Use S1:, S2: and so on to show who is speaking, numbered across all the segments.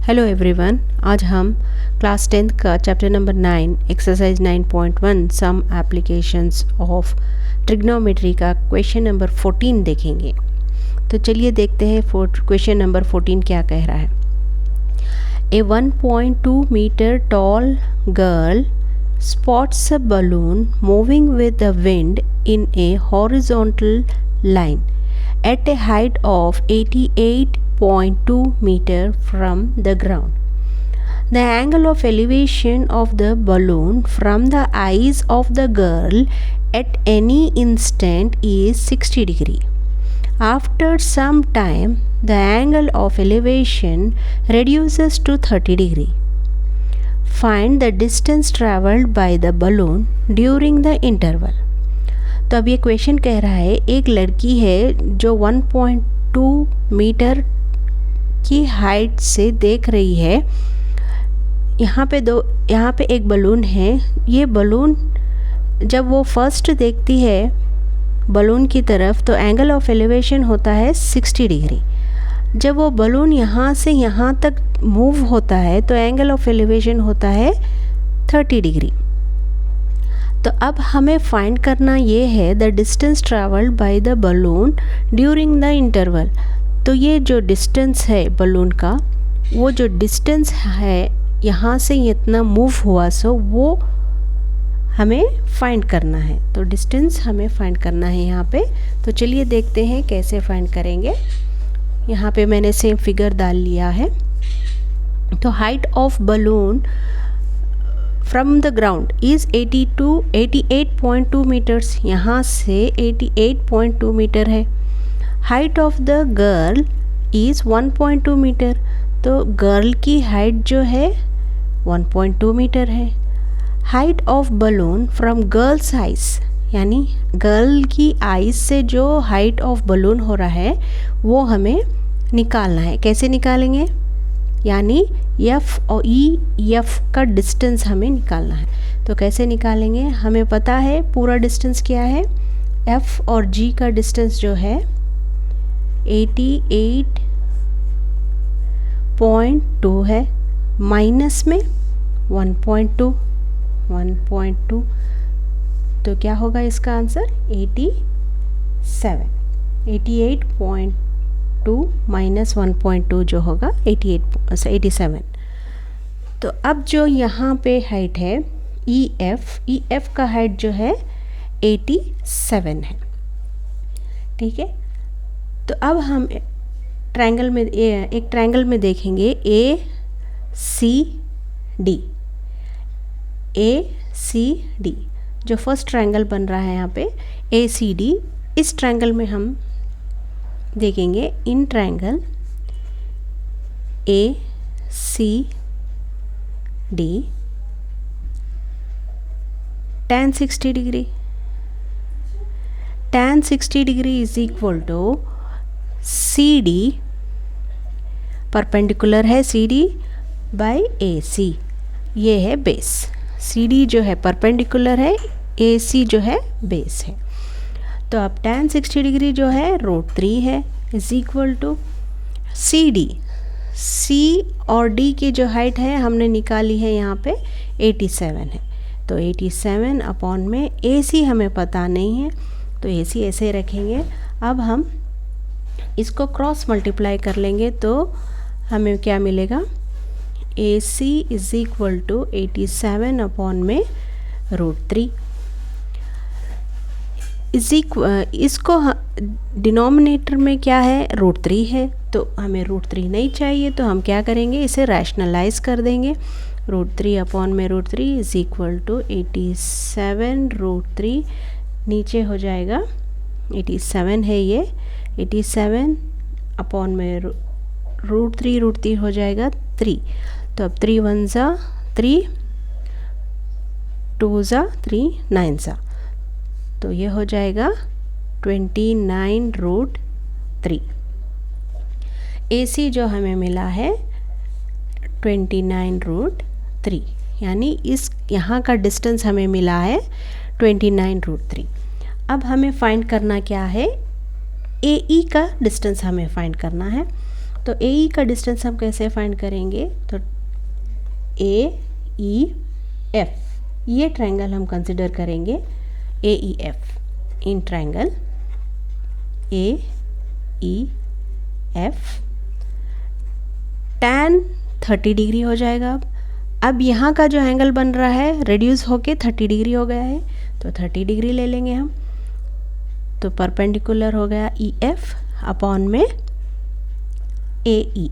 S1: Hello everyone, आज हम class 10th का chapter number 9 exercise 9.1 some applications of trigonometry का क्वेश्चन नंबर 14 देखेंगे। तो चलिए देखते हैं क्वेश्चन नंबर 14 क्या कह रहा है। A 1.2 metre tall girl spots a balloon moving with the wind in a horizontal line at a height of 88.2 meter from the ground. The angle of elevation of the balloon from the eyes of the girl at any instant is 60 degree. After some time, the angle of elevation reduces to 30 degree. Find the distance traveled by the balloon during the interval. तो अब ये question कह रहा है, एक लड़की है जो 1.2 मीटर की हाइट से देख रही है। यहाँ पे एक बलून है। ये बलून जब वो फर्स्ट देखती है बलून की तरफ तो एंगल ऑफ एलिवेशन होता है 60 डिग्री। जब वो बलून यहाँ से यहाँ तक मूव होता है तो एंगल ऑफ एलिवेशन होता है 30 डिग्री। तो अब हमें फाइंड करना ये है the distance travelled by the balloon during the interval. तो ये जो डिस्टेंस है बलून का, वो जो डिस्टेंस है यहाँ से इतना मूव हुआ सो वो हमें फाइंड करना है। तो डिस्टेंस हमें फाइंड करना है यहाँ पे। तो चलिए देखते हैं कैसे फाइंड करेंगे। यहाँ पे मैंने सेम फिगर डाल लिया है। तो height of balloon from the ground is 88.2 metres. यहाँ से 88.2 मीटर है। Height of the girl is 1.2 metre. तो गर्ल की हाइट जो है 1.2 मीटर है। Height of balloon from girl's eyes, यानी गर्ल की आइज से जो हाइट ऑफ बलून हो रहा है वो हमें निकालना है। कैसे निकालेंगे? यानी एफ और एफ का डिस्टेंस हमें निकालना है। तो कैसे निकालेंगे? हमें पता है पूरा डिस्टेंस क्या है। एफ और जी का डिस्टेंस जो है 88.2 है, माइनस में 1.2। तो क्या होगा इसका आंसर? 88.2 माइनस 1.2 जो होगा 87। तो अब जो यहाँ पे हाइट है EF का हाइट जो है 87 है। ठीक है। तो अब हम एक ट्रायंगल में देखेंगे ACD। जो फर्स्ट ट्रायंगल बन रहा है यहाँ पे ACD, इस ट्रायंगल में हम देखेंगे in triangle ACD tan 60 degree. tan 60 degree is equal to CD, perpendicular है CD बाय AC। ये है बेस। CD जो है परपेंडिकुलर है, AC जो है बेस है। तो अब tan 60 डिग्री जो है √3 है is equal to CD। C और D की जो हाइट है हमने निकाली है यहाँ पे 87 है। तो 87 अपॉन में AC हमें पता नहीं है तो AC ऐसे रखेंगे। अब हम इसको क्रॉस मल्टीप्लाई कर लेंगे तो हमें क्या मिलेगा? AC is equal to 87 upon में √3। इसको डिनोमिनेटर में क्या है? √3 है। तो हमें √3 नहीं चाहिए तो हम क्या करेंगे? इसे रैशनलाइज कर देंगे। √3 अपॉन में √3 इज इक्वल टू 87 √3 नीचे हो जाएगा 87 है ये। 87 अपॉन में √3 हो जाएगा 3। तो अब 3 1 ज़ा 3, 2 ज़ा 3, 9 ज़ा। तो ये हो जाएगा 29 √3। AC जो हमें मिला है 29 √3, यानी इस यहाँ का डिस्टेंस हमें मिला है 29 √3। अब हमें फाइंड करना क्या है? AE का डिस्टेंस हमें फाइंड करना है। तो AE का डिस्टेंस हम कैसे फाइंड करेंगे, तो AEF, ये ट्रायंगल हम कंसिडर करेंगे AEF, in triangle AEF tan 30 degree हो जाएगा। अब यहाँ का जो एंगल बन रहा है रिड्यूस होके 30 डिग्री हो गया है, तो 30 डिग्री ले लेंगे हम। तो परपेंडिकुलर हो गया EF अपॉन में AE,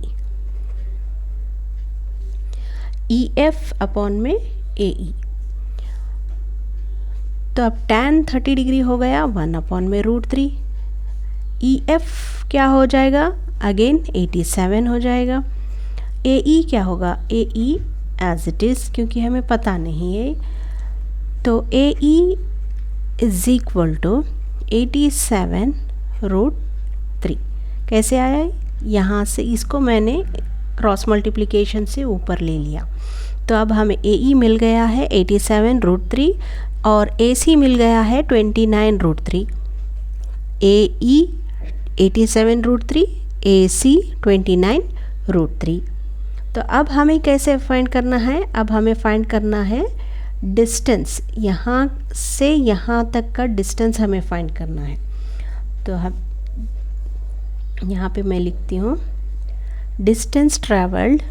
S1: EF अपॉन में AE। तो अब tan 30 डिग्री हो गया 1 अपॉन में √3। EF क्या हो जाएगा, अगेन 87 हो जाएगा। AE क्या होगा, AE एज इट इज़, क्योंकि हमें पता नहीं है, तो AE इज इक्वल टू 87√3। कैसे आया है, यहाँ से इसको मैंने क्रॉस मल्टीप्लिकेशन से ऊपर ले लिया। तो अब हमें AE मिल गया है 87√3 और AC मिल गया है 29√3। AE 87√3, AC 29√3। तो अब हमें कैसे फाइंड करना है, अब हमें फाइंड करना है डिस्टेंस, यहाँ से यहाँ तक का डिस्टेंस हमें फाइंड करना है। तो हम यहाँ पे मैं लिखती हूँ distance travelled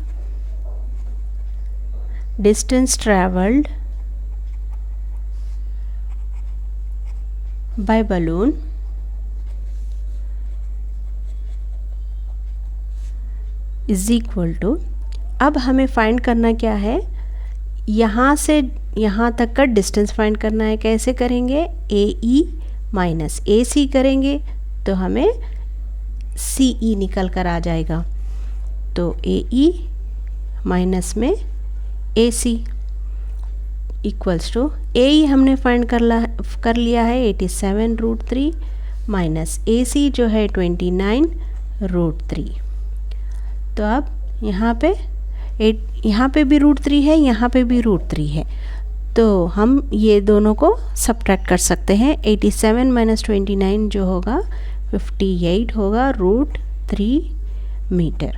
S1: by balloon is equal to, अब हमें फाइंड करना क्या है, यहाँ से यहाँ तक का डिस्टेंस फाइंड करना है। कैसे करेंगे, AE माइनस AC करेंगे तो हमें CE निकल कर आ जाएगा। तो AE माइनस में AC इक्वल्स टू, AE हमने फाइंड कर लिया है 87√3 माइनस AC जो है 29√3। तो अब यहाँ पे भी √3 है, यहाँ पे भी √3 है, तो हम ये दोनों को सब्ट्रैक्ट कर सकते हैं। 87 माइनस 29 जो होगा 58 होगा √3 मीटर।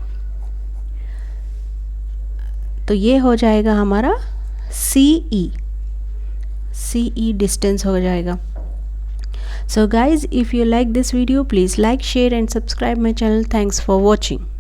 S1: तो ये हो जाएगा हमारा CE डिस्टेंस हो जाएगा। So guys, if you like this video, please like, share and subscribe my channel. Thanks for watching.